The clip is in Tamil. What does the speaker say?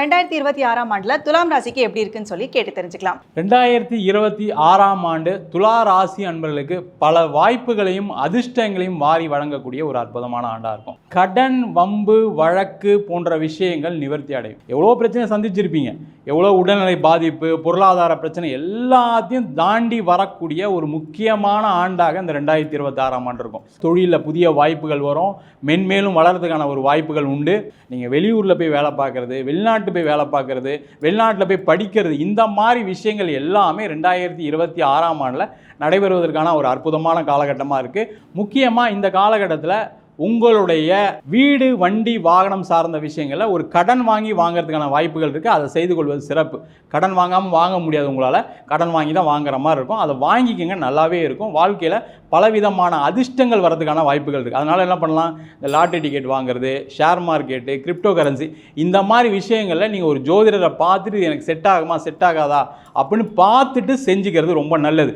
2026ஆம் ஆண்டுல துலாம் ராசிக்கு எப்படி இருக்குன்னு சொல்லி கேட்டு தெரிஞ்சுக்கலாம். 2026ஆம் ஆண்டு துலா ராசி அன்பர்களுக்கு பல வாய்ப்புகளையும் அதிர்ஷ்டங்களையும் வாரி வழங்கக்கூடிய ஒரு அற்புதமான ஆண்டா இருக்கும். கடன், வம்பு, வழக்கு போன்ற விஷயங்கள் நிவர்த்தி அடையும். எவ்வளோ பிரச்சனை சந்திச்சிருப்பீங்க, எவ்வளோ உடல்நிலை பாதிப்பு, பொருளாதார பிரச்சனை எல்லாத்தையும் தாண்டி வரக்கூடிய ஒரு முக்கியமான ஆண்டாக இந்த 2026ஆம் ஆண்டு இருக்கும். தொழிலில் புதிய வாய்ப்புகள் வரும், மென்மேலும் வளர்றதுக்கான ஒரு வாய்ப்புகள் உண்டு. நீங்கள் வெளியூரில் போய் வேலை பார்க்குறது, வெளிநாட்டு போய் வேலை பார்க்குறது, வெளிநாட்டில் போய் படிக்கிறது, இந்த மாதிரி விஷயங்கள் எல்லாமே 2026ஆம் ஆண்டில் நடைபெறுவதற்கான ஒரு அற்புதமான காலகட்டமாக இருக்குது. முக்கியமாக இந்த காலகட்டத்தில் உங்களுடைய வீடு, வண்டி, வாகனம் சார்ந்த விஷயங்களில் ஒரு கடன் வாங்குறதுக்கான வாய்ப்புகள் இருக்குது. அதை செய்து கொள்வது சிறப்பு. கடன் வாங்காமல் வாங்க முடியாது, உங்களால் கடன் வாங்கி தான் வாங்குற மாதிரி இருக்கும். அதை வாங்கிக்கங்க, நல்லாவே இருக்கும். வாழ்க்கையில் பலவிதமான அதிர்ஷ்டங்கள் வரதுக்கான வாய்ப்புகள் இருக்குது. அதனால் என்ன பண்ணலாம், இந்த லாட்டரி டிக்கெட் வாங்குறது, ஷேர் மார்க்கெட்டு, கிரிப்டோ கரன்சி, இந்த மாதிரி விஷயங்களில் நீங்கள் ஒரு ஜோதிடரை பார்த்துட்டு எனக்கு செட் ஆகுமா செட் ஆகாதா அப்படின்னு பார்த்துட்டு செஞ்சுக்கிறது ரொம்ப நல்லது.